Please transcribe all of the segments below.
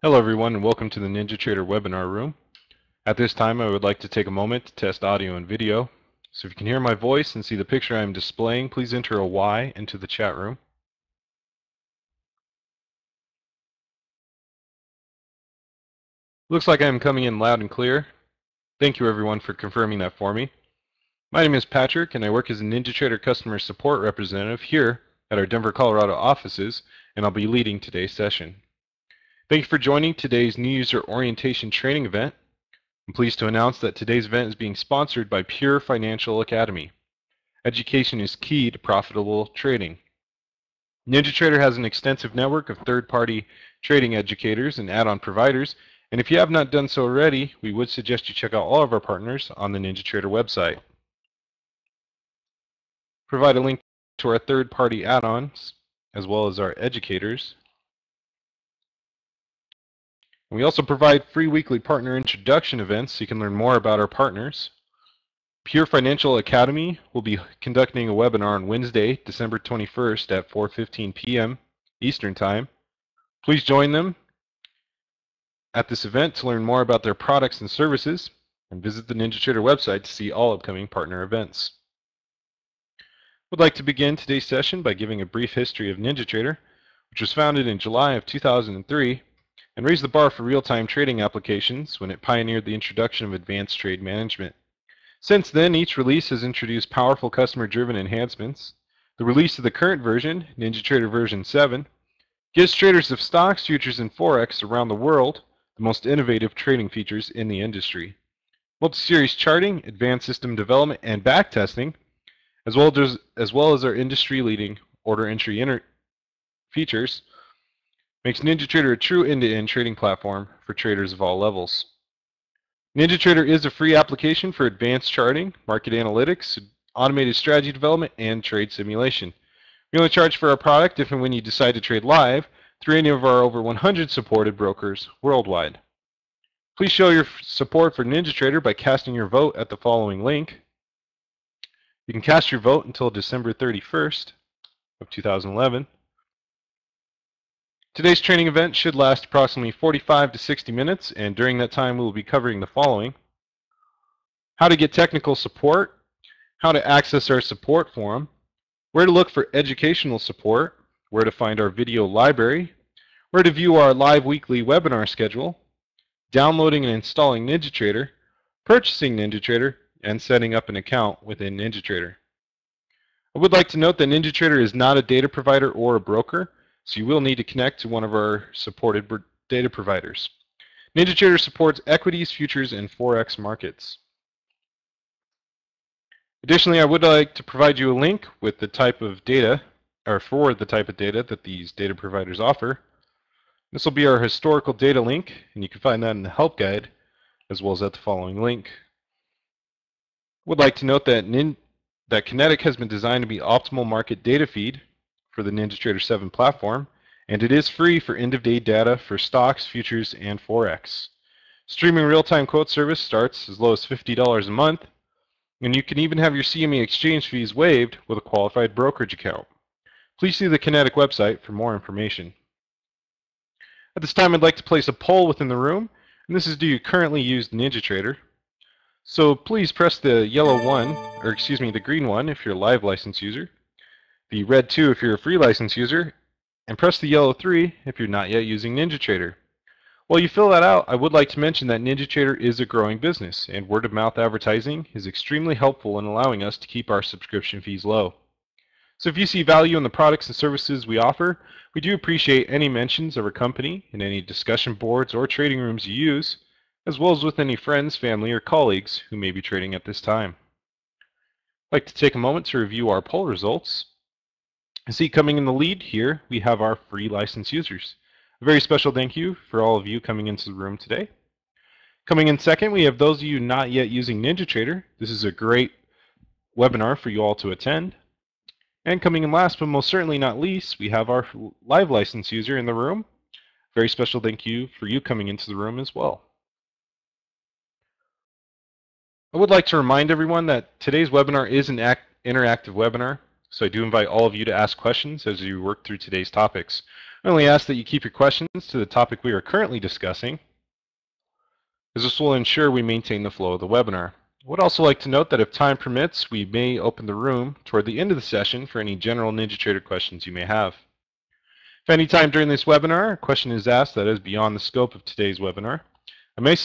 Hello everyone and welcome to the NinjaTrader webinar room. At this time I would like to take a moment to test audio and video. So if you can hear my voice and see the picture I am displaying, please enter a Y into the chat room. Looks like I am coming in loud and clear. Thank you everyone for confirming that for me. My name is Patrick and I work as a NinjaTrader customer support representative here at our Denver, Colorado offices, and I'll be leading today's session. Thank you for joining today's New User Orientation Training event. I'm pleased to announce that today's event is being sponsored by Pure Financial Academy. Education is key to profitable trading. NinjaTrader has an extensive network of third-party trading educators and add-on providers, and if you have not done so already, we would suggest you check out all of our partners on the NinjaTrader website. Provide a link to our third-party add-ons as well as our educators. We also provide free weekly partner introduction events so you can learn more about our partners. Pure Financial Academy will be conducting a webinar on Wednesday, December 21st at 4:15 p.m. Eastern Time. Please join them at this event to learn more about their products and services, and visit the NinjaTrader website to see all upcoming partner events. I would like to begin today's session by giving a brief history of NinjaTrader, which was founded in July of 2003 and raised the bar for real-time trading applications when it pioneered the introduction of advanced trade management. Since then, each release has introduced powerful customer-driven enhancements. The release of the current version, NinjaTrader version 7, gives traders of stocks, futures, and forex around the world the most innovative trading features in the industry. Multi-series charting, advanced system development, and backtesting, as well as our industry-leading order entry features, makes NinjaTrader a true end-to-end trading platform for traders of all levels. NinjaTrader is a free application for advanced charting, market analytics, automated strategy development, and trade simulation. We only charge for our product if and when you decide to trade live through any of our over 100 supported brokers worldwide. Please show your support for NinjaTrader by casting your vote at the following link. You can cast your vote until December 31st of 2011. Today's training event should last approximately 45 to 60 minutes, and during that time we will be covering the following: how to get technical support, how to access our support forum, where to look for educational support, where to find our video library, where to view our live weekly webinar schedule, downloading and installing NinjaTrader, purchasing NinjaTrader, and setting up an account within NinjaTrader. I would like to note that NinjaTrader is not a data provider or a broker, so you will need to connect to one of our supported data providers. NinjaTrader supports equities, futures, and forex markets. Additionally, I would like to provide you a link with the type of data, or for the type of data that these data providers offer. This will be our historical data link, and you can find that in the help guide as well as at the following link. I would like to note that Kinetic has been designed to be optimal market data feed for the NinjaTrader 7 platform, and it is free for end-of-day data for stocks, futures, and forex. Streaming real-time quote service starts as low as $50 a month, and you can even have your CME exchange fees waived with a qualified brokerage account. Please see the Kinetic website for more information. At this time, I'd like to place a poll within the room, and this is: do you currently use NinjaTrader? So please press the the green one if you're a live license user, the red 2 if you're a free license user, and press the yellow 3 if you're not yet using NinjaTrader. While you fill that out, I would like to mention that NinjaTrader is a growing business, and word-of-mouth advertising is extremely helpful in allowing us to keep our subscription fees low. So if you see value in the products and services we offer, we do appreciate any mentions of our company in any discussion boards or trading rooms you use, as well as with any friends, family, or colleagues who may be trading at this time. I'd like to take a moment to review our poll results. I see coming in the lead here, we have our free license users. A very special thank you for all of you coming into the room today. Coming in second, we have those of you not yet using NinjaTrader. This is a great webinar for you all to attend. And coming in last, but most certainly not least, we have our live license user in the room. Very special thank you for you coming into the room as well. I would like to remind everyone that today's webinar is an interactive webinar, so I do invite all of you to ask questions as you work through today's topics. I only ask that you keep your questions to the topic we are currently discussing, as this will ensure we maintain the flow of the webinar. I would also like to note that if time permits, we may open the room toward the end of the session for any general NinjaTrader questions you may have. If any time during this webinar a question is asked that is beyond the scope of today's webinar, I may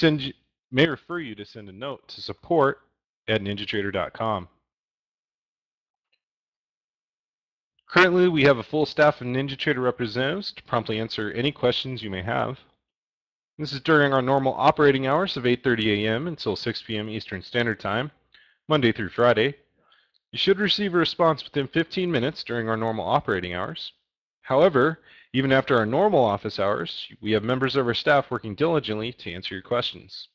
refer you to send a note to support@ninjatrader.com. Currently, we have a full staff of NinjaTrader representatives to promptly answer any questions you may have. This is during our normal operating hours of 8:30 a.m. until 6 p.m. Eastern Standard Time, Monday through Friday. You should receive a response within 15 minutes during our normal operating hours. However, even after our normal office hours, we have members of our staff working diligently to answer your questions.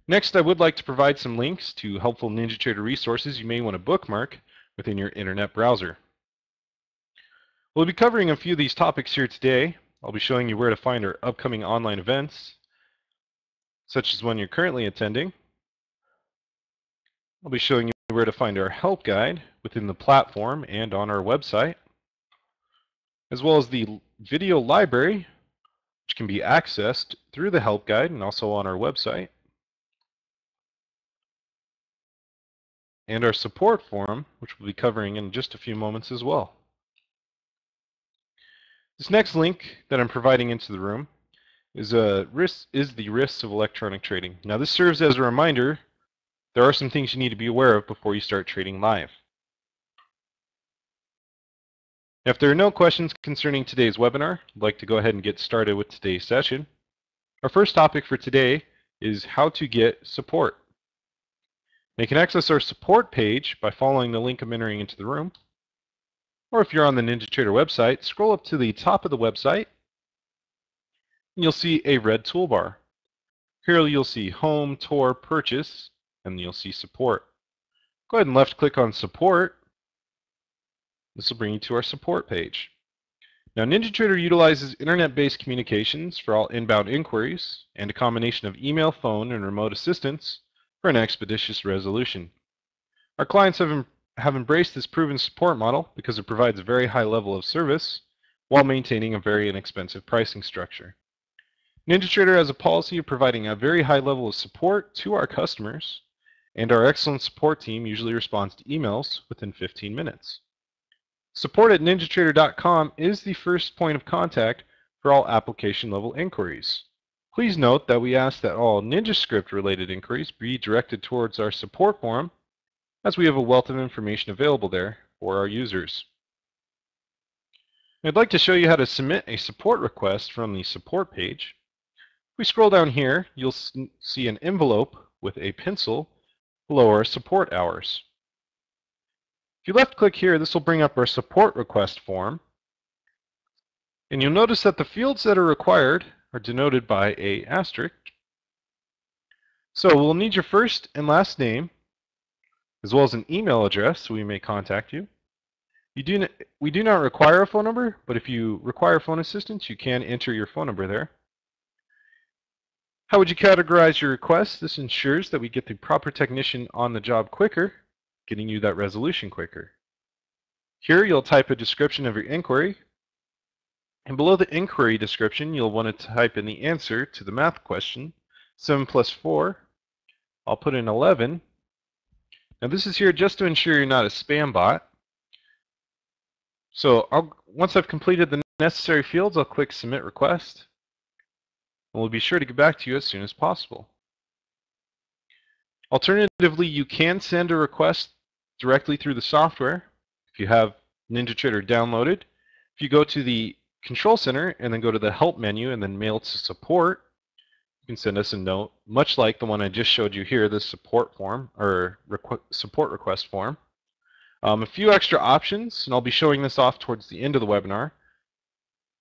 Next, I would like to provide some links to helpful NinjaTrader resources you may want to bookmark within your internet browser. We'll be covering a few of these topics here today. I'll be showing you where to find our upcoming online events, such as one you're currently attending. I'll be showing you where to find our help guide within the platform and on our website, as well as the video library, which can be accessed through the help guide and also on our website, and our support forum, which we'll be covering in just a few moments as well. This next link that I'm providing into the room is the risks of electronic trading. Now, this serves as a reminder. There are some things you need to be aware of before you start trading live. If there are no questions concerning today's webinar, I'd like to go ahead and get started with today's session. Our first topic for today is how to get support. Now, you can access our support page by following the link I'm entering into the room. Or if you're on the NinjaTrader website, scroll up to the top of the website and you'll see a red toolbar. Here you'll see Home, Tour, Purchase, and you'll see Support. Go ahead and left click on Support. This will bring you to our support page. Now, NinjaTrader utilizes internet-based communications for all inbound inquiries and a combination of email, phone, and remote assistance for an expeditious resolution. Our clients have embraced this proven support model because it provides a very high level of service while maintaining a very inexpensive pricing structure. NinjaTrader has a policy of providing a very high level of support to our customers, and our excellent support team usually responds to emails within 15 minutes. Support@ninjatrader.com is the first point of contact for all application level inquiries. Please note that we ask that all NinjaScript related inquiries be directed towards our support forum, as we have a wealth of information available there for our users. I'd like to show you how to submit a support request from the support page. If we scroll down here, you'll see an envelope with a pencil below our support hours. If you left click here, this will bring up our support request form. And you'll notice that the fields that are required are denoted by an asterisk. So we'll need your first and last name, as well as an email address so we may contact you. We do not require a phone number, but if you require phone assistance, you can enter your phone number there. How would you categorize your request? This ensures that we get the proper technician on the job quicker, getting you that resolution quicker. Here you'll type a description of your inquiry, and below the inquiry description you'll want to type in the answer to the math question, 7 plus 4. I'll put in 11. Now this is here just to ensure you're not a spam bot. So once I've completed the necessary fields, I'll click Submit Request. And we'll be sure to get back to you as soon as possible. Alternatively, you can send a request directly through the software if you have NinjaTrader downloaded. If you go to the Control Center and then go to the Help menu and then Mail to Support, you can send us a note, much like the one I just showed you here, the support form or support request form. A few extra options, and I'll be showing this off towards the end of the webinar,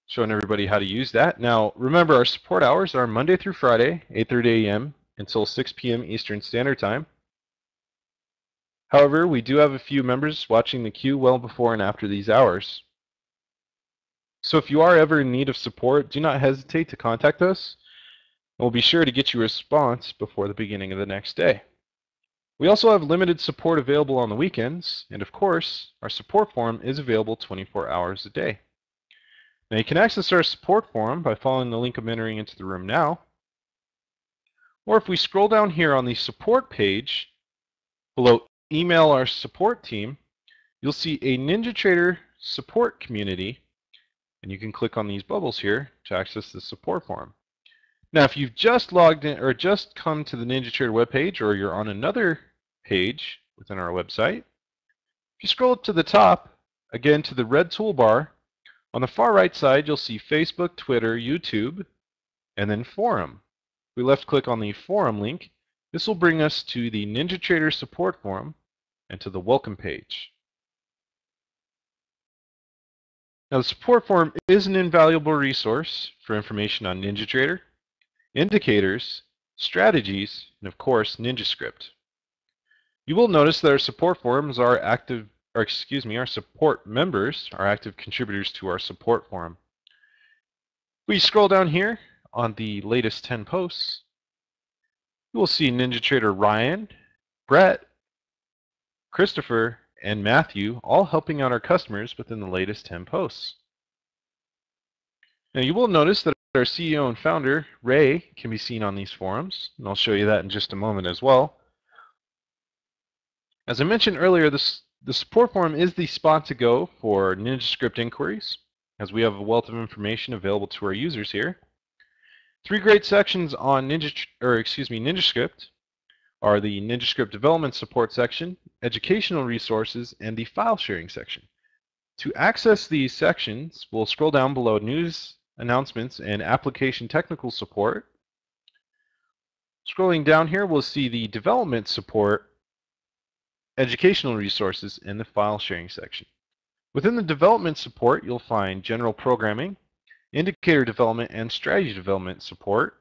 showing everybody how to use that. Now, remember, our support hours are Monday through Friday, 8:30 a.m. until 6 p.m. Eastern Standard Time. However, we do have a few members watching the queue well before and after these hours. So if you are ever in need of support, do not hesitate to contact us. We'll be sure to get you a response before the beginning of the next day. We also have limited support available on the weekends, and of course, our support forum is available 24 hours a day. Now you can access our support forum by following the link I'm entering into the room now, or if we scroll down here on the support page, below email our support team, you'll see a NinjaTrader support community, and you can click on these bubbles here to access the support forum. Now, if you've just logged in or just come to the NinjaTrader webpage, or you're on another page within our website, if you scroll up to the top, again to the red toolbar, on the far right side you'll see Facebook, Twitter, YouTube, and then Forum. If we left click on the Forum link, this will bring us to the NinjaTrader support forum and to the welcome page. Now, the support forum is an invaluable resource for information on NinjaTrader, indicators, strategies, and of course, NinjaScript. You will notice that our support forums are active, or our support members are active contributors to our support forum. We scroll down here on the latest 10 posts. You will see NinjaTrader Ryan, Brett, Christopher, and Matthew all helping out our customers within the latest 10 posts. Now you will notice that our CEO and founder, Ray, can be seen on these forums, and I'll show you that in just a moment as well. As I mentioned earlier, the support forum is the spot to go for NinjaScript inquiries, as we have a wealth of information available to our users here. 3 great sections on NinjaScript are the NinjaScript development support section, educational resources, and the file sharing section. To access these sections, we'll scroll down below news, announcements, and application technical support. Scrolling down here, we'll see the development support, educational resources, and the file sharing section. Within the development support, you'll find general programming, indicator development, and strategy development support.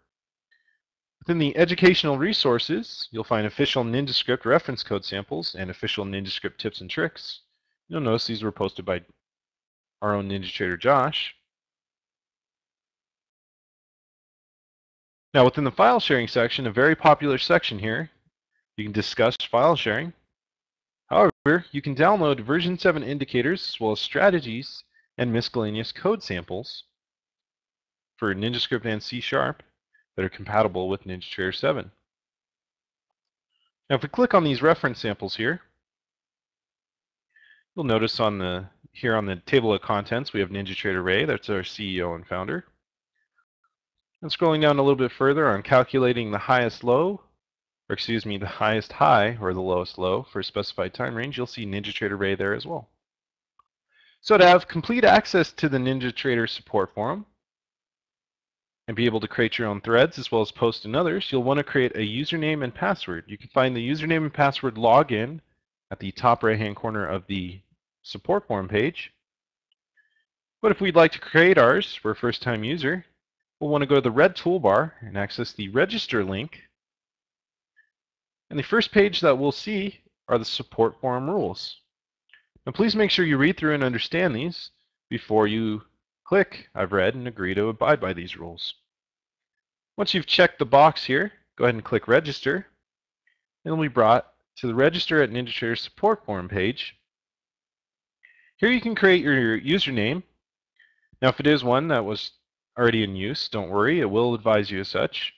Within the educational resources, you'll find official NinjaScript reference code samples and official NinjaScript tips and tricks. You'll notice these were posted by our own NinjaTrader Josh. Now within the file sharing section, a very popular section here, you can discuss file sharing. However, you can download version 7 indicators as well as strategies and miscellaneous code samples for NinjaScript and C# that are compatible with NinjaTrader 7. Now if we click on these reference samples here, you'll notice here on the table of contents we have NinjaTrader Ray, that's our CEO and founder. And scrolling down a little bit further on calculating the highest the highest high or the lowest low for a specified time range, you'll see NinjaTrader Ray there as well. So to have complete access to the NinjaTrader support forum and be able to create your own threads as well as post in others, you'll want to create a username and password. You can find the username and password login at the top right hand corner of the support forum page. But if we'd like to create ours for a first time user, we'll want to go to the red toolbar and access the register link. And the first page that we'll see are the support forum rules. Now please make sure you read through and understand these before you click I've read and agree to abide by these rules. Once you've checked the box here, go ahead and click register, and you'll be brought to the register at NinjaTrader support forum page. Here you can create your username. Now if it is one that was already in use, don't worry, it will advise you as such.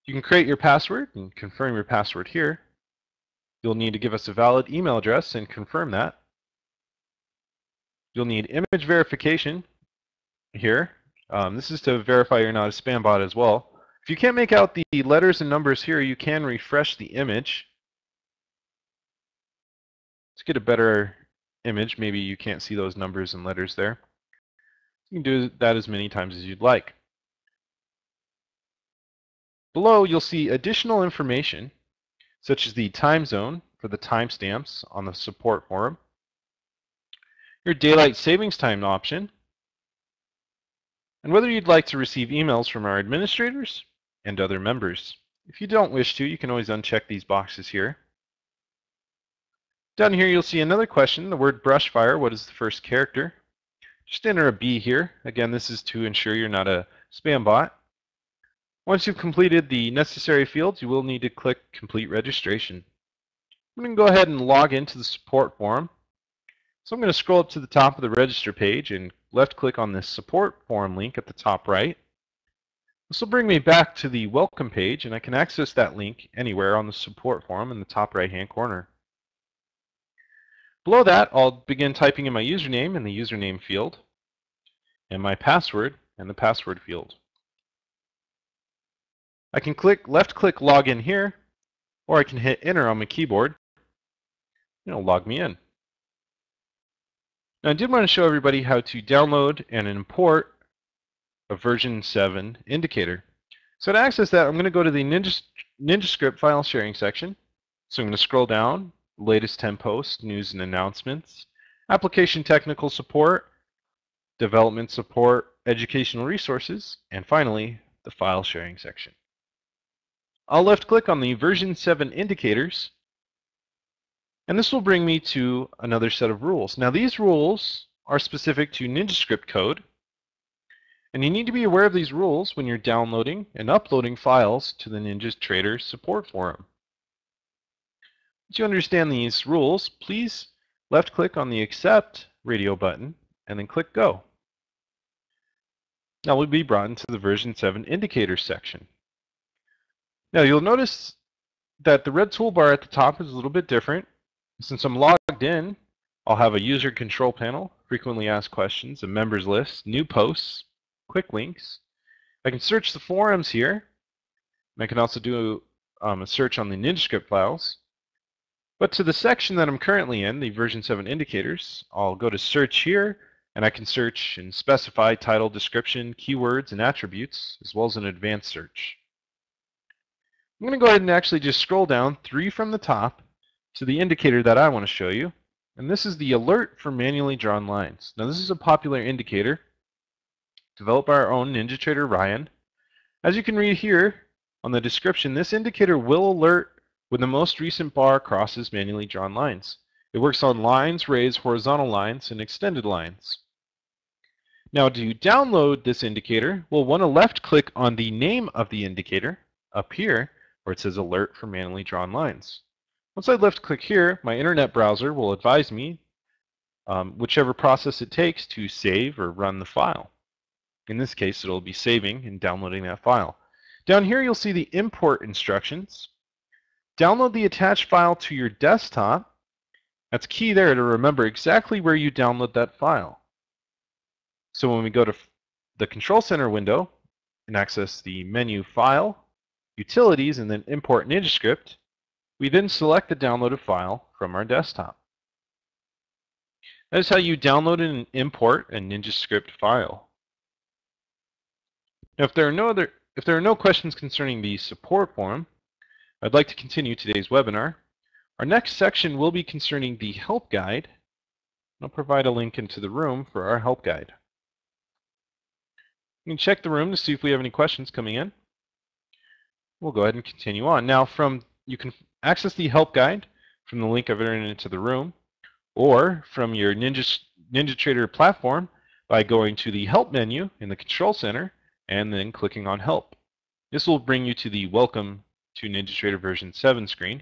You can create your password and confirm your password here. You'll need to give us a valid email address and confirm that. You'll need image verification here. This is to verify you're not a spam bot as well. If you can't make out the letters and numbers here, you can refresh the image. Let's get a better image. Maybe you can't see those numbers and letters there. You can do that as many times as you'd like. Below, you'll see additional information, such as the time zone for the timestamps on the support forum, your daylight savings time option, and whether you'd like to receive emails from our administrators and other members. If you don't wish to, you can always uncheck these boxes here. Down here, you'll see another question, the word brushfire. What is the first character? Just enter a B here. Again, this is to ensure you're not a spam bot. Once you've completed the necessary fields, you will need to click Complete Registration. I'm going to go ahead and log into the support forum. So I'm going to scroll up to the top of the register page and left-click on this support forum link at the top right. This will bring me back to the welcome page, and I can access that link anywhere on the support forum in the top right-hand corner. Below that, I'll begin typing in my username in the username field and my password in the password field. I can left-click Login here, or I can hit Enter on my keyboard. It'll log me in. Now, I did want to show everybody how to download and import a version 7 indicator. So to access that, I'm going to go to the NinjaScript file sharing section. So I'm going to scroll down, latest 10 posts, news and announcements, application technical support, development support, educational resources, and finally, the file sharing section. I'll left-click on the version 7 indicators, and this will bring me to another set of rules. Now, these rules are specific to NinjaScript code, and you need to be aware of these rules when you're downloading and uploading files to the NinjaTrader support forum. Once you understand these rules, please left-click on the Accept radio button and then click Go. Now we'll be brought into the version 7 indicators section. Now you'll notice that the red toolbar at the top is a little bit different. Since I'm logged in, I'll have a user control panel, frequently asked questions, a members list, new posts, quick links. I can search the forums here. I can also do a search on the NinjaScript files. But to the section that I'm currently in, the version 7 indicators, I'll go to search here, and I can search and specify title, description, keywords, and attributes, as well as an advanced search. I'm going to go ahead and actually just scroll down 3 from the top to the indicator that I want to show you. And this is the alert for manually drawn lines. Now this is a popular indicator developed by our own NinjaTrader Ryan. As you can read here on the description, this indicator will alert when the most recent bar crosses manually drawn lines. It works on lines, raised, horizontal lines, and extended lines. Now to download this indicator, we'll want to left-click on the name of the indicator up here where it says Alert for Manually Drawn Lines. Once I left-click here, my internet browser will advise me whichever process it takes to save or run the file. In this case, it'll be saving and downloading that file. Down here, you'll see the import instructions. Download the attached file to your desktop. That's key there to remember exactly where you download that file. So when we go to the Control Center window and access the menu File, Utilities, and then Import NinjaScript, we then select the downloaded file from our desktop. That is how you download and import a NinjaScript file. Now, if there are no questions concerning the support forum, I'd like to continue today's webinar. Our next section will be concerning the help guide. I'll provide a link into the room for our help guide. You can check the room to see if we have any questions coming in. We'll go ahead and continue on. Now, you can access the help guide from the link I've entered into the room, or from your NinjaTrader platform by going to the Help menu in the Control Center and then clicking on Help. This will bring you to the Welcome to NinjaTrader version 7 screen.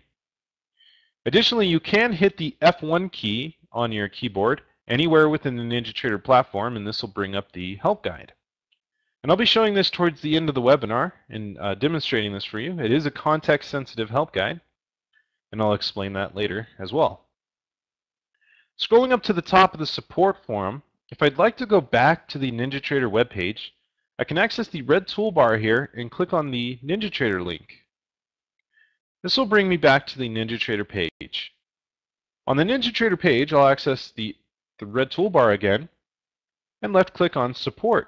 Additionally, you can hit the F1 key on your keyboard anywhere within the NinjaTrader platform, and this will bring up the help guide. And I'll be showing this towards the end of the webinar and demonstrating this for you. It is a context-sensitive help guide, and I'll explain that later as well. Scrolling up to the top of the support forum, if I'd like to go back to the NinjaTrader webpage, I can access the red toolbar here and click on the NinjaTrader link. This will bring me back to the NinjaTrader page. On the NinjaTrader page, I'll access the red toolbar again and left-click on Support.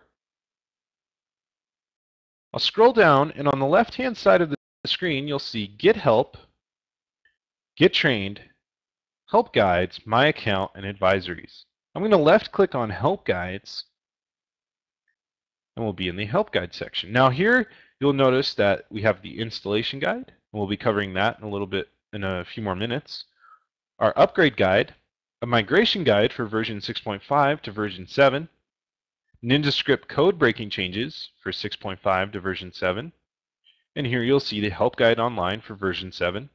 I'll scroll down, and on the left-hand side of the screen, you'll see Get Help, Get Trained, Help Guides, My Account, and Advisories. I'm going to left-click on Help Guides, and we'll be in the Help Guide section. Now here, you'll notice that we have the Installation Guide, and we'll be covering that in a few more minutes. Our Upgrade Guide, a Migration Guide for version 6.5 to version 7, NinjaScript code breaking changes for 6.5 to version 7, And here you'll see the help guide online for version 7.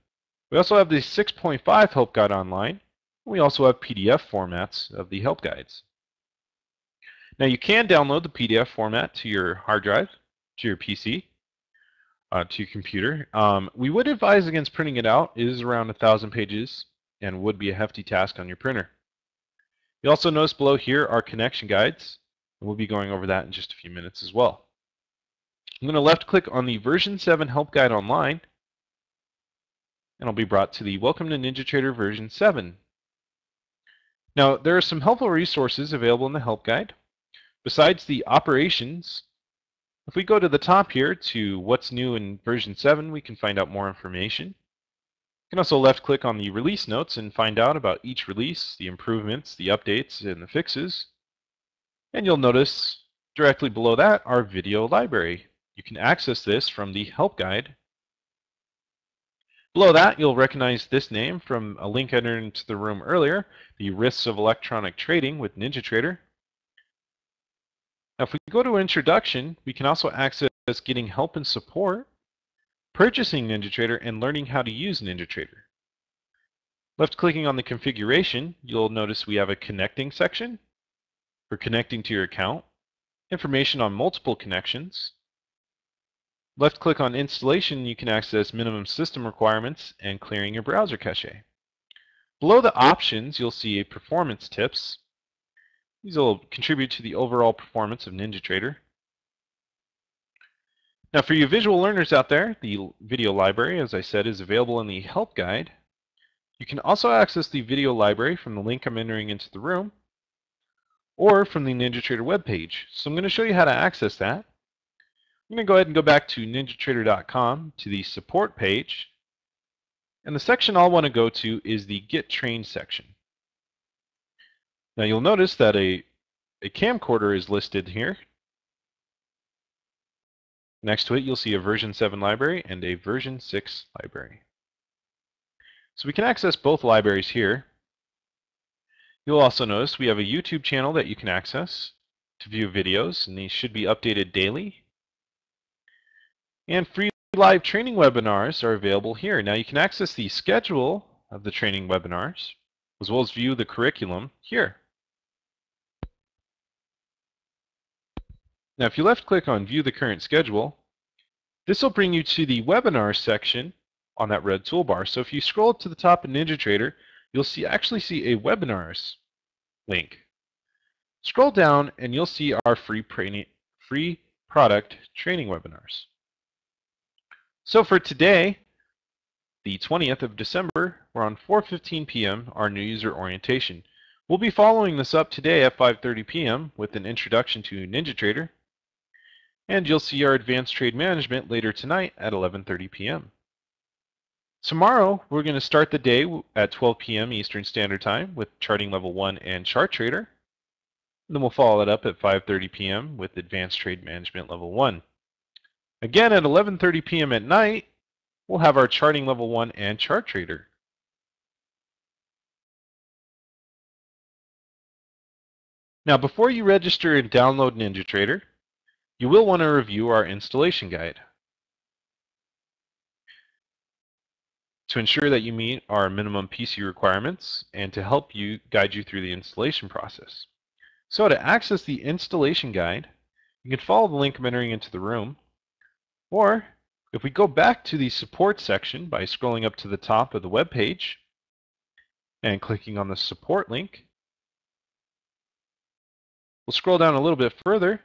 We also have the 6.5 help guide online. We also have PDF formats of the help guides. Now you can download the PDF format to your hard drive, to your PC, to your computer. We would advise against printing it out. It is around 1,000 pages and would be a hefty task on your printer. You also notice below here are connection guides, and we'll be going over that in just a few minutes as well. I'm going to left click on the version 7 help guide online, and I'll be brought to the Welcome to NinjaTrader version 7. Now there are some helpful resources available in the help guide. Besides the operations, if we go to the top here to what's new in version 7, we can find out more information. You can also left click on the release notes and find out about each release, the improvements, the updates, and the fixes. And you'll notice directly below that our video library. You can access this from the help guide. Below that, you'll recognize this name from a link entered into the room earlier, the Risks of Electronic Trading with NinjaTrader. Now, if we go to Introduction, we can also access getting help and support, purchasing NinjaTrader, and learning how to use NinjaTrader. Left clicking on the configuration, you'll notice we have a connecting section for connecting to your account, information on multiple connections. Left click on installation, you can access minimum system requirements and clearing your browser cache. Below the options, you'll see performance tips. These will contribute to the overall performance of NinjaTrader. Now for you visual learners out there, the video library, as I said, is available in the help guide. You can also access the video library from the link I'm entering into the room or from the NinjaTrader webpage. So I'm going to show you how to access that. I'm going to go ahead and go back to NinjaTrader.com to the support page. And the section I'll want to go to is the Get Trained section. Now you'll notice that a camcorder is listed here. Next to it you'll see a version 7 library and a version 6 library. So we can access both libraries here. You'll also notice we have a YouTube channel that you can access to view videos, and these should be updated daily. And free live training webinars are available here. Now you can access the schedule of the training webinars as well as view the curriculum here. Now if you left click on View the Current Schedule, this will bring you to the Webinar section on that red toolbar. So if you scroll up to the top of NinjaTrader, you'll actually see a Webinars link. Scroll down and you'll see our free product training webinars. So for today, the 20th of December, we're on 4:15 p.m. our new user orientation. We'll be following this up today at 5:30 p.m. with an introduction to NinjaTrader. And you'll see our advanced trade management later tonight at 11:30 p.m. Tomorrow, we're going to start the day at 12 p.m. Eastern Standard Time with Charting Level 1 and Chart Trader. And then we'll follow it up at 5:30 p.m. with Advanced Trade Management Level 1. Again, at 11:30 p.m. at night, we'll have our Charting Level 1 and Chart Trader. Now, before you register and download NinjaTrader, you will want to review our installation guide to ensure that you meet our minimum PC requirements and to help guide you through the installation process. So to access the installation guide, you can follow the link I'm entering into the room, or if we go back to the support section by scrolling up to the top of the web page and clicking on the support link, we'll scroll down a little bit further,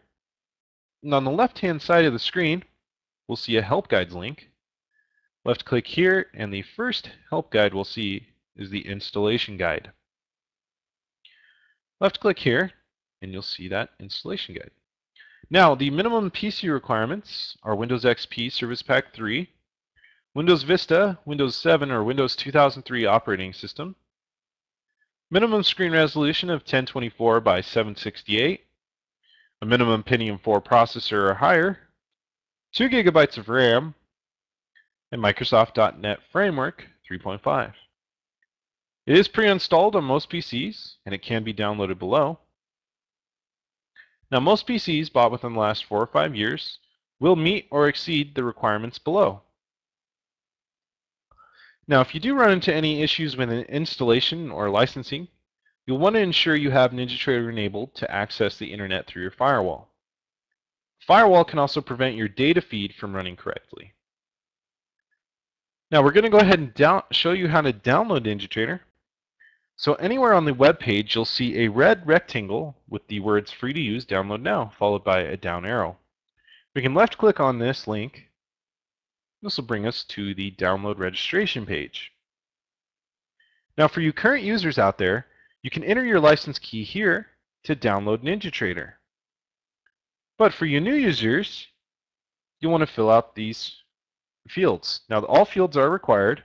and on the left-hand side of the screen, we'll see a help guides link. Left click here, and the first help guide we'll see is the installation guide. Left click here, and you'll see that installation guide. Now, the minimum PC requirements are Windows XP Service Pack 3, Windows Vista, Windows 7 or Windows 2003 operating system, minimum screen resolution of 1024 by 768, a minimum Pentium 4 processor or higher, 2 GB of RAM, and Microsoft .NET Framework 3.5. It is pre-installed on most PCs, and it can be downloaded below. Now, most PCs bought within the last 4 or 5 years will meet or exceed the requirements below. Now, if you do run into any issues with an installation or licensing, you'll want to ensure you have NinjaTrader enabled to access the internet through your firewall. Firewall can also prevent your data feed from running correctly. Now, we're going to go ahead and show you how to download NinjaTrader. So anywhere on the web page, you'll see a red rectangle with the words free to use, download now, followed by a down arrow. We can left click on this link. This will bring us to the download registration page. Now for you current users out there, you can enter your license key here to download NinjaTrader. But for you new users, you want to fill out these fields. Now all fields are required,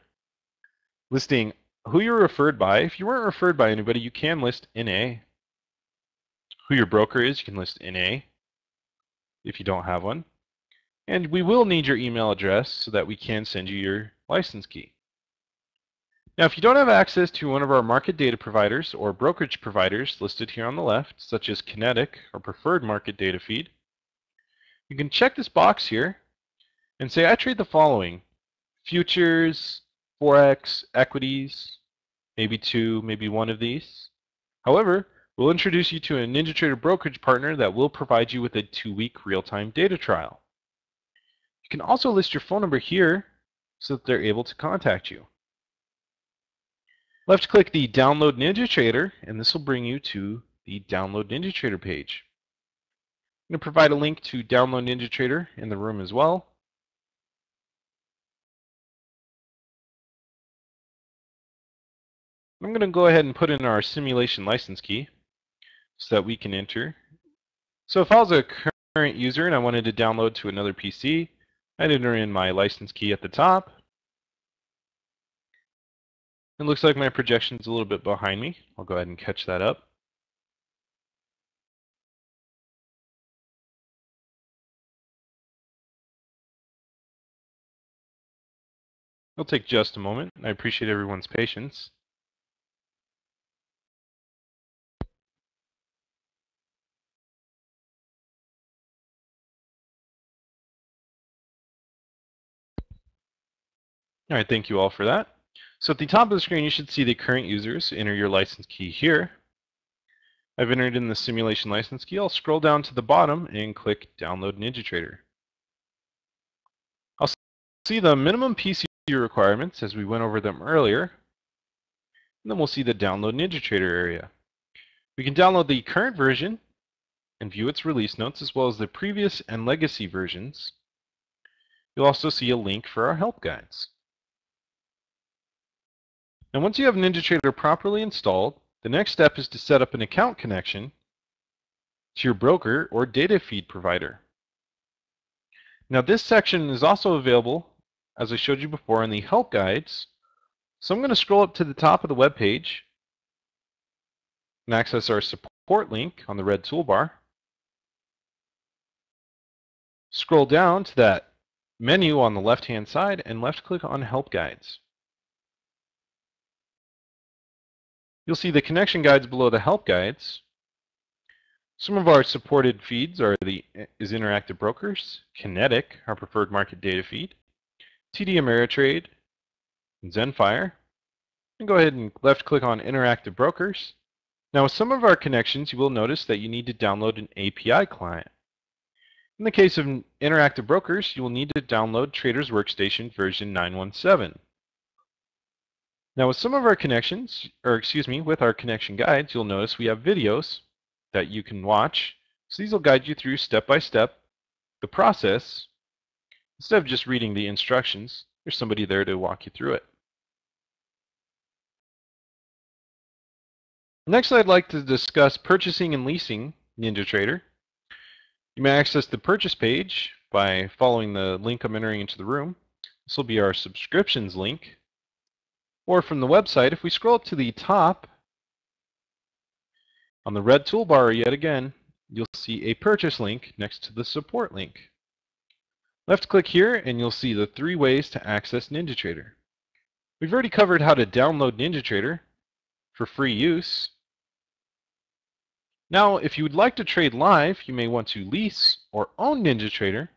listing who you're referred by. If you weren't referred by anybody, you can list NA. Who your broker is, you can list NA if you don't have one. And we will need your email address so that we can send you your license key. Now, if you don't have access to one of our market data providers or brokerage providers listed here on the left, such as Kinetic or Preferred Market Data Feed, you can check this box here and say, I trade the following: futures, Forex, equities, maybe two, maybe one of these. However, we'll introduce you to a NinjaTrader brokerage partner that will provide you with a 2-week real-time data trial. You can also list your phone number here so that they're able to contact you. Left click the Download NinjaTrader, and this will bring you to the Download NinjaTrader page. I'm going to provide a link to download NinjaTrader in the room as well. I'm going to go ahead and put in our simulation license key so that we can enter. So if I was a current user and I wanted to download to another PC, I'd enter in my license key at the top. It looks like my projection's a little bit behind me. I'll go ahead and catch that up. It'll take just a moment. I appreciate everyone's patience. All right, thank you all for that. So at the top of the screen, you should see the current users. Enter your license key here. I've entered in the simulation license key. I'll scroll down to the bottom and click Download NinjaTrader. I'll see the minimum PC requirements as we went over them earlier. And then we'll see the Download NinjaTrader area. We can download the current version and view its release notes, as well as the previous and legacy versions. You'll also see a link for our help guides. And once you have NinjaTrader properly installed, the next step is to set up an account connection to your broker or data feed provider. Now this section is also available, as I showed you before, in the help guides. So I'm going to scroll up to the top of the web page and access our support link on the red toolbar. Scroll down to that menu on the left-hand side and left-click on Help Guides. You'll see the connection guides below the help guides. Some of our supported feeds are Interactive Brokers, Kinetic, our preferred market data feed, TD Ameritrade, and Zenfire. And go ahead and left-click on Interactive Brokers. Now with some of our connections, you will notice that you need to download an API client. In the case of Interactive Brokers, you will need to download Trader's Workstation version 917. Now with some of our connections, with our connection guides, you'll notice we have videos that you can watch. So these will guide you through step by step the process. Instead of just reading the instructions, there's somebody there to walk you through it. Next, I'd like to discuss purchasing and leasing NinjaTrader. You may access the purchase page by following the link I'm entering into the room. This will be our subscriptions link. Or from the website, if we scroll up to the top, on the red toolbar yet again, you'll see a purchase link next to the support link. Left click here and you'll see the 3 ways to access NinjaTrader. We've already covered how to download NinjaTrader for free use. Now, if you would like to trade live, you may want to lease or own NinjaTrader.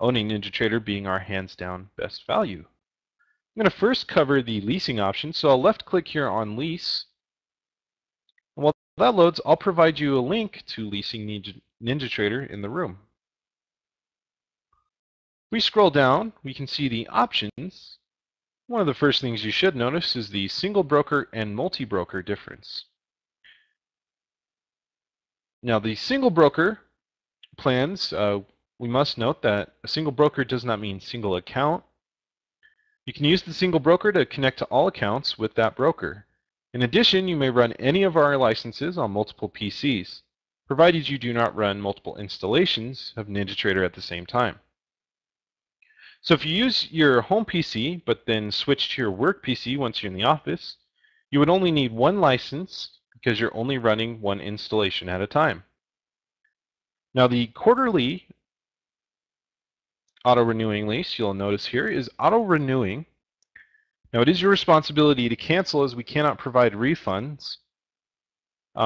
owning NinjaTrader being our hands down best value. I'm going to first cover the leasing option, so I'll left click here on lease. And while that loads, I'll provide you a link to leasing NinjaTrader in the room. If we scroll down, we can see the options. One of the first things you should notice is the single broker and multi-broker difference. Now the single broker plans, we must note that a single broker does not mean single account. You can use the single broker to connect to all accounts with that broker. In addition, you may run any of our licenses on multiple PCs, provided you do not run multiple installations of NinjaTrader at the same time. So if you use your home PC, but then switch to your work PC once you're in the office, you would only need one license because you're only running one installation at a time. Now the quarterly auto-renewing lease, you'll notice here, is auto-renewing. Now it is your responsibility to cancel as we cannot provide refunds.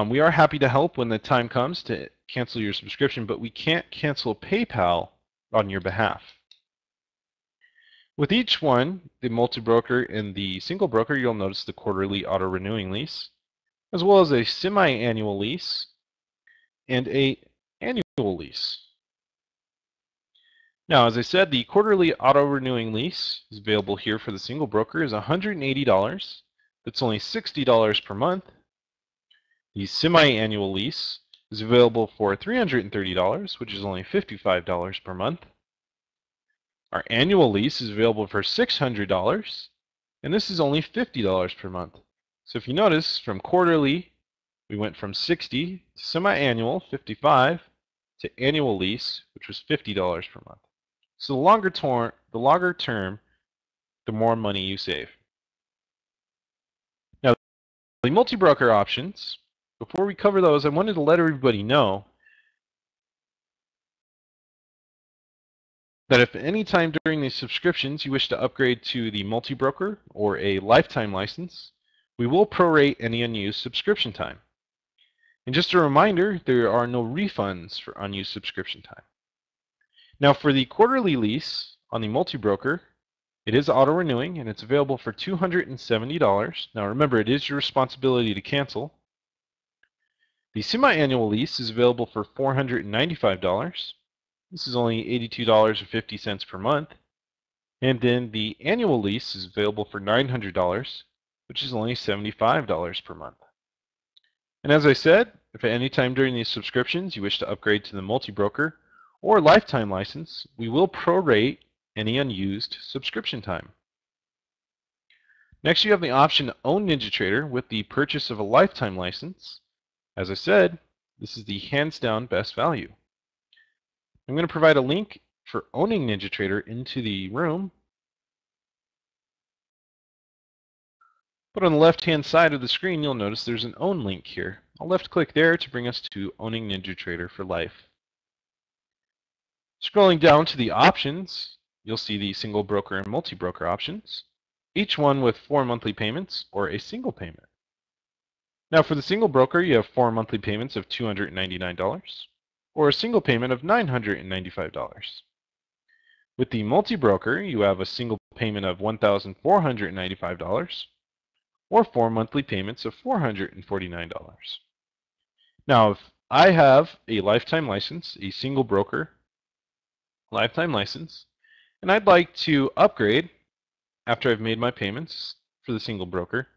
We are happy to help when the time comes to cancel your subscription, but we can't cancel PayPal on your behalf. With each one, the multi-broker and the single broker, you'll notice the quarterly auto-renewing lease, as well as a semi-annual lease and an annual lease. Now, as I said, the quarterly auto-renewing lease is available here for the single broker is $180. That's only $60 per month. The semi-annual lease is available for $330, which is only $55 per month. Our annual lease is available for $600, and this is only $50 per month. So if you notice, from quarterly, we went from $60 to semi-annual, $55, to annual lease, which was $50 per month. So the longer term, the more money you save. Now, the multi-broker options, before we cover those, I wanted to let everybody know that if any time during these subscriptions you wish to upgrade to the multi-broker or a lifetime license, we will prorate any unused subscription time. And just a reminder, there are no refunds for unused subscription time. Now for the quarterly lease on the multi-broker, it is auto-renewing and it's available for $270. Now remember, it is your responsibility to cancel. The semi-annual lease is available for $495. This is only $82.50 per month. And then the annual lease is available for $900, which is only $75 per month. And as I said, if at any time during these subscriptions you wish to upgrade to the multi-broker or lifetime license, we will prorate any unused subscription time. Next, you have the option to own NinjaTrader with the purchase of a lifetime license. As I said, this is the hands down best value. I'm going to provide a link for owning NinjaTrader into the room. But on the left-hand side of the screen, you'll notice there's an Own link here. I'll left-click there to bring us to owning NinjaTrader for life. Scrolling down to the options, you'll see the single broker and multi-broker options, each one with 4 monthly payments or a single payment. Now for the single broker, you have 4 monthly payments of $299. Or a single payment of $995. With the multi-broker, you have a single payment of $1,495 or 4 monthly payments of $449. Now, if I have a lifetime license, a single broker lifetime license, and I'd like to upgrade after I've made my payments for the single broker,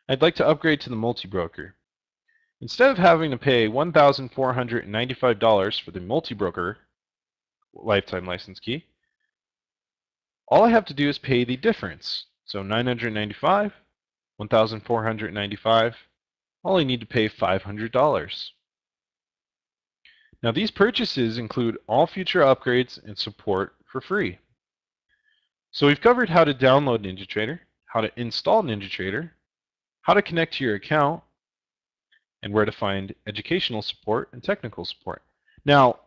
I'd like to upgrade to the multi-broker. Instead of having to pay $1,495 for the multi-broker lifetime license key, all I have to do is pay the difference. So $995, $1,495, all I need to pay $500. Now these purchases include all future upgrades and support for free. So we've covered how to download NinjaTrader, how to install NinjaTrader, how to connect to your account, and where to find educational support and technical support. Now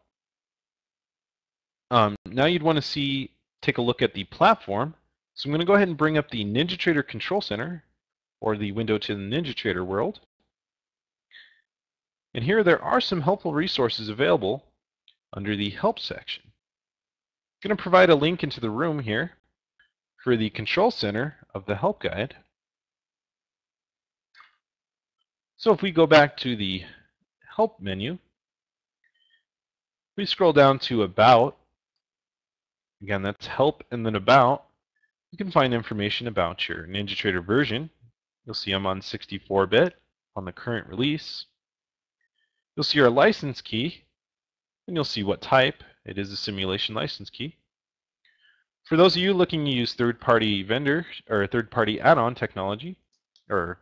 you'd want to take a look at the platform. So I'm going to go ahead and bring up the NinjaTrader Control Center, or the window to the NinjaTrader world. And here there are some helpful resources available under the Help section. going to provide a link into the room here for the control center of the help guide. So if we go back to the help menu, we scroll down to about. Again, that's help and then about. You can find information about your NinjaTrader version. You'll see I'm on 64-bit on the current release. You'll see our license key, and you'll see what type. It is a simulation license key. For those of you looking to use third-party vendor or third-party add-on technology or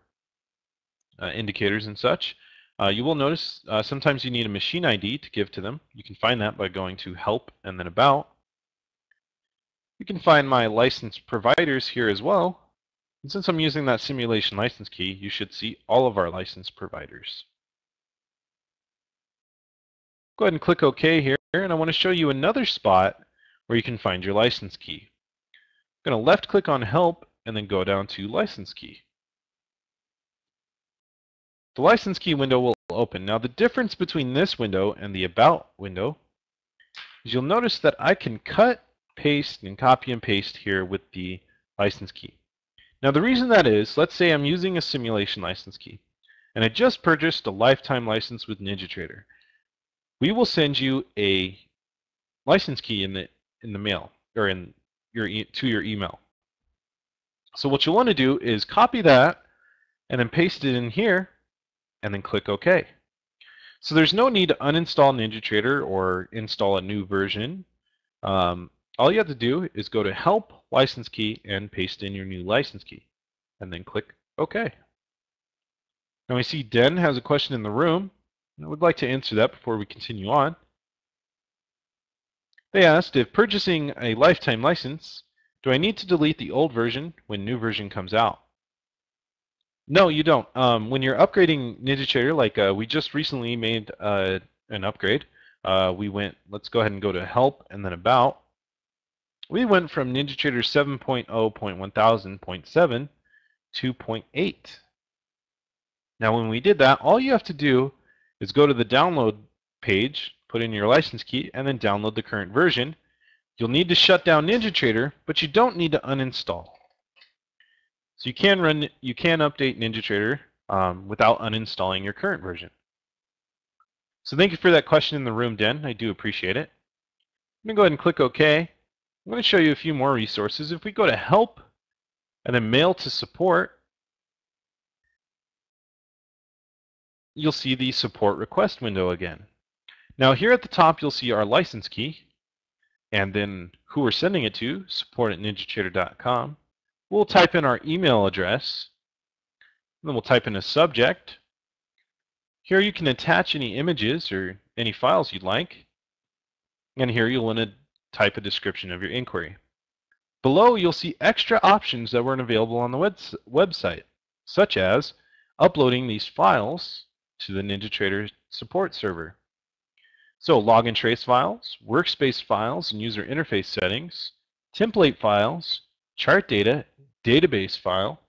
indicators and such, you will notice sometimes you need a machine ID to give to them. You can find that by going to help and then about. You can find my license providers here as well. And since I'm using that simulation license key, you should see all of our license providers. Go ahead and click OK here, and I want to show you another spot where you can find your license key. I'm going to left click on help and then go down to license key. The license key window will open. Now the difference between this window and the about window is you'll notice that I can cut, paste, and copy and paste here with the license key. Now the reason that is, let's say I'm using a simulation license key and I just purchased a lifetime license with NinjaTrader. We will send you a license key in the mail or to your email. So what you'll want to do is copy that and then paste it in here and then click OK. So there's no need to uninstall NinjaTrader or install a new version. All you have to do is go to help, license key, and paste in your new license key and then click OK. Now we see Den has a question in the room. I would like to answer that before we continue on. They asked, if purchasing a lifetime license, do I need to delete the old version when new version comes out? No, you don't. When you're upgrading NinjaTrader, like we just recently made an upgrade, let's go ahead and go to help and then about. We went from NinjaTrader 7.0.1000.7 to 0.8. Now when we did that, all you have to do is go to the download page, put in your license key, and then download the current version. You'll need to shut down NinjaTrader, but you don't need to uninstall. So you can update NinjaTrader without uninstalling your current version. So thank you for that question in the room, Den. I do appreciate it. I'm going to go ahead and click OK. I'm going to show you a few more resources. If we go to Help and then Mail to Support, you'll see the support request window again. Now here at the top you'll see our license key and then who we're sending it to, support@ninjatrader.com. We'll type in our email address, and then we'll type in a subject. Here you can attach any images or any files you'd like, and here you'll want to type a description of your inquiry. Below you'll see extra options that weren't available on the website, such as uploading these files to the NinjaTrader support server. So login trace files, workspace files and user interface settings, template files, chart data, database file.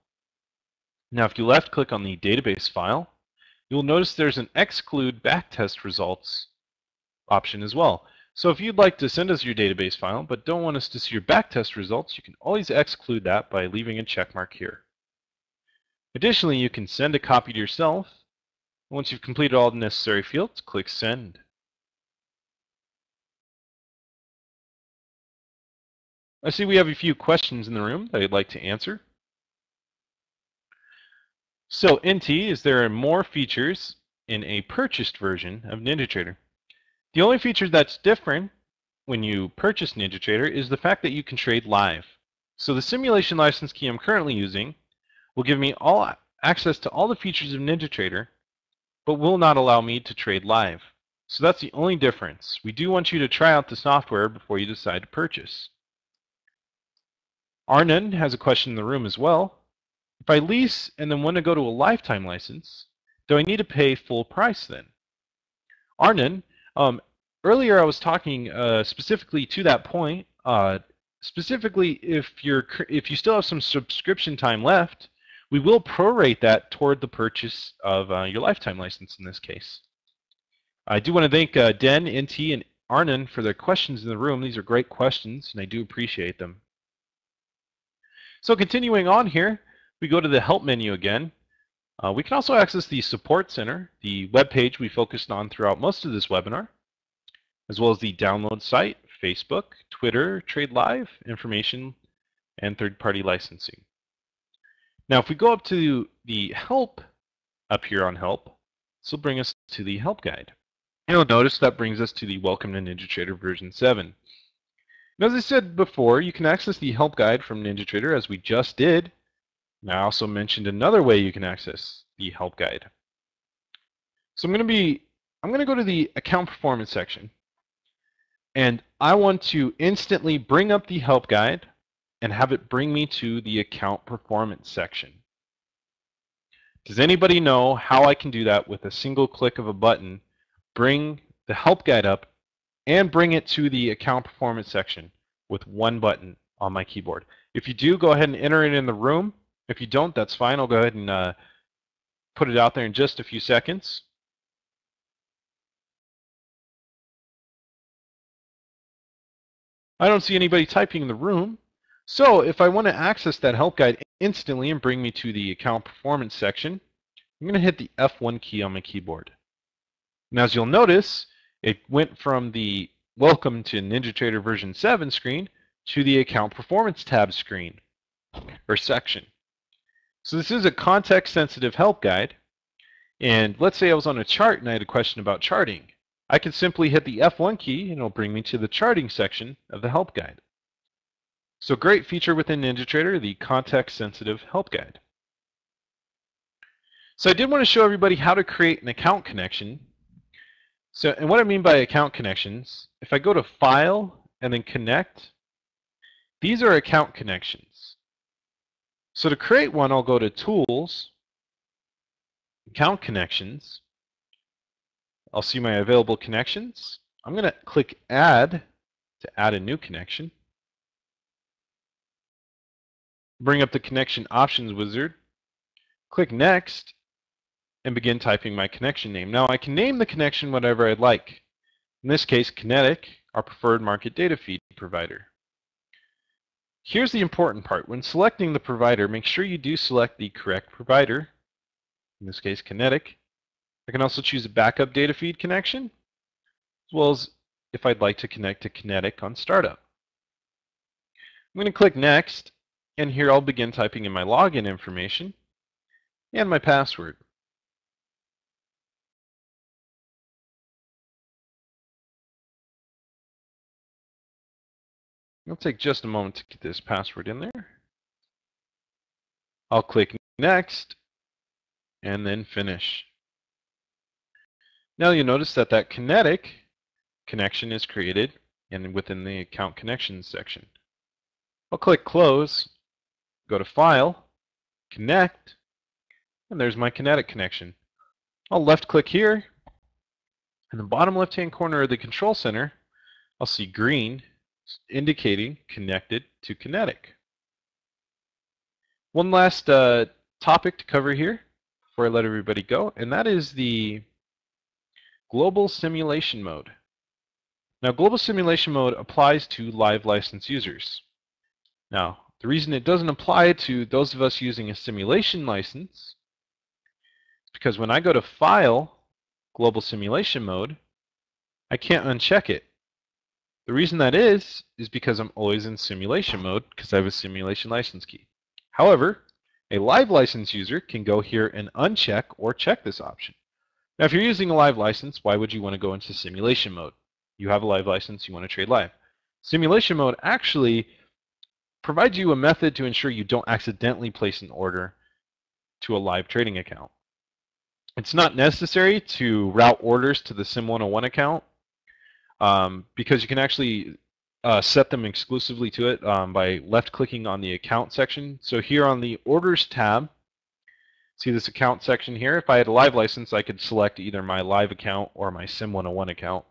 Now if you left click on the database file, you'll notice there's an exclude backtest results option as well. So if you'd like to send us your database file but don't want us to see your backtest results, you can always exclude that by leaving a check mark here. Additionally, you can send a copy to yourself. Once you've completed all the necessary fields, click Send. I see we have a few questions in the room that I'd like to answer. So, NT, is there more features in a purchased version of NinjaTrader? The only feature that's different when you purchase NinjaTrader is the fact that you can trade live. So the simulation license key I'm currently using will give me access to all the features of NinjaTrader, but will not allow me to trade live. So that's the only difference. We do want you to try out the software before you decide to purchase. Arnon has a question in the room as well. If I lease and then want to go to a lifetime license, do I need to pay full price then? Arnon, earlier I was talking specifically to that point. Specifically, if you still have some subscription time left, we will prorate that toward the purchase of your lifetime license in this case. I do want to thank Den, NT, and Arnon for their questions in the room. These are great questions, and I do appreciate them. So continuing on here, we go to the Help menu again. We can also access the Support Center, the web page we focused on throughout most of this webinar, as well as the download site, Facebook, Twitter, Trade Live, information, and third-party licensing. Now, if we go up to the Help up here on Help, this will bring us to the Help Guide. You'll notice that brings us to the Welcome to NinjaTrader version 7. Now, as I said before, you can access the Help Guide from NinjaTrader as we just did. And I also mentioned another way you can access the Help Guide. So I'm going to go to the Account Performance section, and I want to instantly bring up the Help Guide and have it bring me to the Account Performance section. Does anybody know how I can do that with a single click of a button, bring the Help Guide up and bring it to the Account Performance section with one button on my keyboard? If you do, go ahead and enter it in the room. If you don't, that's fine. I'll go ahead and put it out there in just a few seconds. I don't see anybody typing in the room. So if I want to access that Help Guide instantly and bring me to the Account Performance section, I'm going to hit the F1 key on my keyboard. And as you'll notice, it went from the Welcome to NinjaTrader version 7 screen to the Account Performance tab screen, or section. So this is a context-sensitive help guide. And let's say I was on a chart and I had a question about charting. I can simply hit the F1 key and it'll bring me to the charting section of the help guide. So great feature within NinjaTrader, the context-sensitive help guide. So I did want to show everybody how to create an account connection. So, and what I mean by account connections, if I go to File and then Connect, these are account connections. So to create one, I'll go to Tools, Account Connections. I'll see my available connections. I'm going to click Add to add a new connection. Bring up the Connection Options wizard, click Next, and begin typing my connection name. Now I can name the connection whatever I'd like. In this case, Kinetic, our preferred market data feed provider. Here's the important part. When selecting the provider, make sure you do select the correct provider. In this case, Kinetic. I can also choose a backup data feed connection, as well as if I'd like to connect to Kinetic on startup. I'm going to click Next, and here I'll begin typing in my login information and my password. It'll take just a moment to get this password in there. I'll click Next and then Finish. Now you'll notice that that Kinetic connection is created and within the Account Connections section. I'll click Close, go to File, Connect, and there's my Kinetic connection. I'll left click here. In the bottom left hand corner of the Control Center, I'll see green indicating connected to Kinetic. One last topic to cover here before I let everybody go, and that is the Global Simulation Mode. Now, Global Simulation Mode applies to live license users. Now, the reason it doesn't apply to those of us using a simulation license is because when I go to File, Global Simulation Mode, I can't uncheck it. The reason that is because I'm always in simulation mode because I have a simulation license key. However, a live license user can go here and uncheck or check this option. Now, if you're using a live license, why would you want to go into simulation mode? You have a live license, you want to trade live. Simulation mode actually provides you a method to ensure you don't accidentally place an order to a live trading account. It's not necessary to route orders to the Sim 101 account because you can actually set them exclusively to it by left-clicking on the account section. So here on the Orders tab, see this account section here? If I had a live license, I could select either my live account or my Sim 101 account.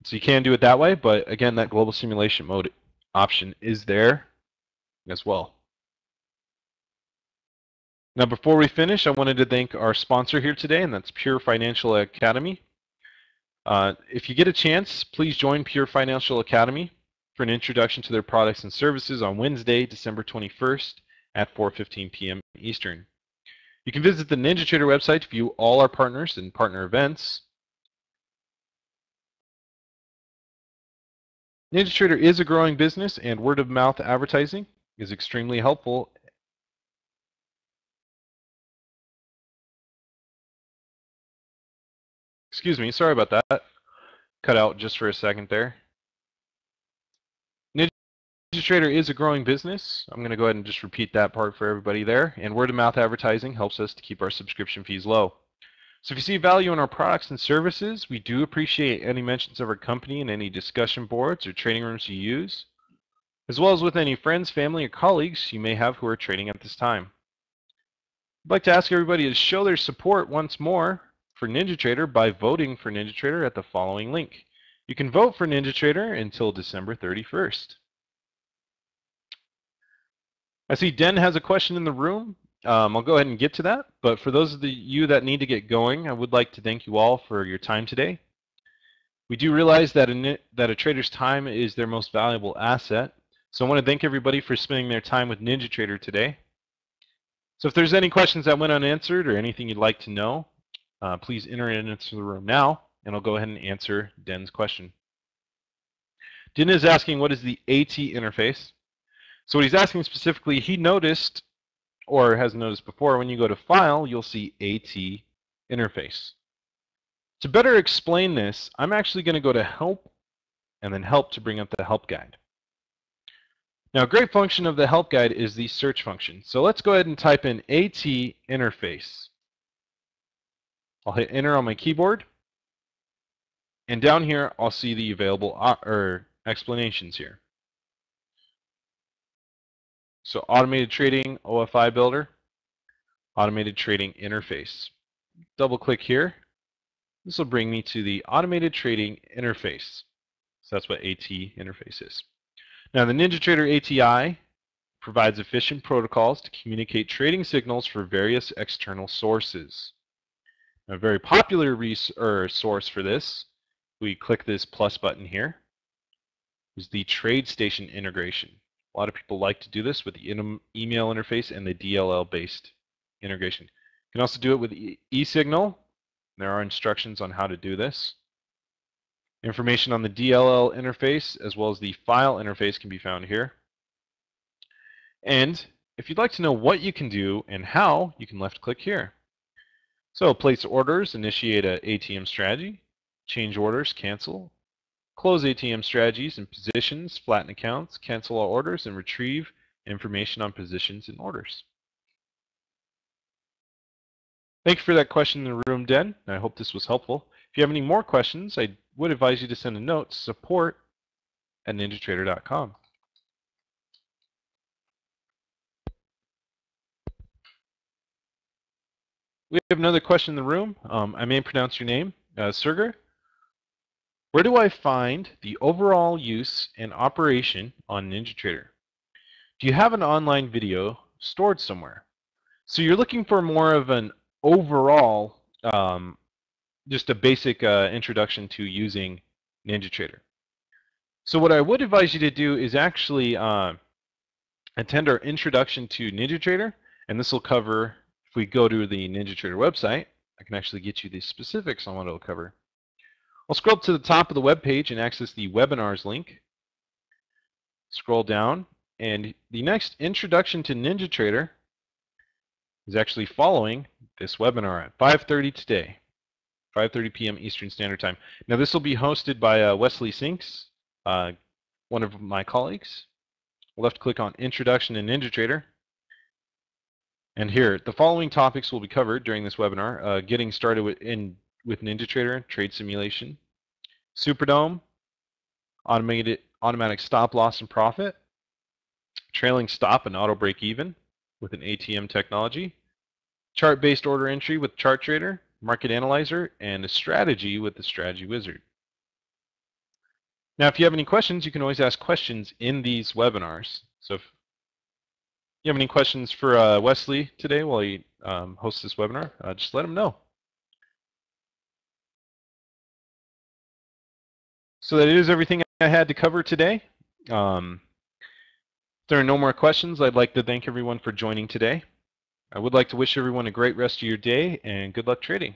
So you can do it that way, but again, that Global Simulation Mode option is there as well. Now, before we finish, I wanted to thank our sponsor here today, and that's Pure Financial Academy. If you get a chance, please join Pure Financial Academy for an introduction to their products and services on Wednesday, December 21st at 4:15 p.m. Eastern. You can visit the NinjaTrader website to view all our partners and partner events. NinjaTrader is a growing business, and word-of-mouth advertising is extremely helpful. Excuse me, sorry about that. Cut out just for a second there. NinjaTrader is a growing business. I'm going to go ahead and just repeat that part for everybody there. And word-of-mouth advertising helps us to keep our subscription fees low. So if you see value in our products and services, we do appreciate any mentions of our company in any discussion boards or trading rooms you use, as well as with any friends, family, or colleagues you may have who are trading at this time. I'd like to ask everybody to show their support once more for NinjaTrader by voting for NinjaTrader at the following link. You can vote for NinjaTrader until December 31st. I see Den has a question in the room. I'll go ahead and get to that, but for those of you that need to get going, I would like to thank you all for your time today. We do realize that a trader's time is their most valuable asset, so I want to thank everybody for spending their time with NinjaTrader today. So if there's any questions that went unanswered or anything you'd like to know, please enter it into the room now, and I'll go ahead and answer Den's question. Den is asking, what is the AT interface? So what he's asking specifically, he noticed, or has noticed before, when you go to File, you'll see AT interface. To better explain this, I'm actually going to go to Help, and then Help to bring up the Help Guide. Now, a great function of the Help Guide is the search function. So let's go ahead and type in AT interface. I'll hit Enter on my keyboard, and down here I'll see the available explanations here. So automated trading OFI builder, automated trading interface. Double click here. This will bring me to the automated trading interface. So that's what AT interface is. Now the NinjaTrader ATI provides efficient protocols to communicate trading signals for various external sources. A very popular source for this, we click this plus button here, is the TradeStation integration. A lot of people like to do this with the email interface and the DLL-based integration. You can also do it with eSignal. There are instructions on how to do this. Information on the DLL interface as well as the file interface can be found here. And if you'd like to know what you can do and how, you can left click here. So place orders, initiate a ATM strategy, change orders, cancel, close ATM strategies and positions, flatten accounts, cancel all orders, and retrieve information on positions and orders. Thank you for that question in the room, Den. I hope this was helpful. If you have any more questions, I would advise you to send a note to support@ninjatrader.com. We have another question in the room. I may pronounce your name, Serger. Where do I find the overall use and operation on NinjaTrader? Do you have an online video stored somewhere? So you're looking for more of an overall, just a basic introduction to using NinjaTrader. So what I would advise you to do is actually attend our introduction to NinjaTrader, and this will cover, if we go to the NinjaTrader website, I can actually get you the specifics on what it'll cover. I'll scroll up to the top of the web page and access the webinars link. Scroll down, and the next introduction to NinjaTrader is actually following this webinar at 5:30 today, 5:30 p.m. Eastern Standard Time. Now this will be hosted by Wesley Sinks, one of my colleagues. We'll left click on Introduction to NinjaTrader. And here, the following topics will be covered during this webinar. Getting started with NinjaTrader, trade simulation, Superdome, automatic stop loss and profit, trailing stop and auto break even with an ATM technology, chart-based order entry with ChartTrader, market analyzer, and a strategy with the Strategy Wizard. Now, if you have any questions, you can always ask questions in these webinars. So if you have any questions for Wesley today while he hosts this webinar, just let him know. So that is everything I had to cover today. If there are no more questions, I'd like to thank everyone for joining today. I would like to wish everyone a great rest of your day and good luck trading.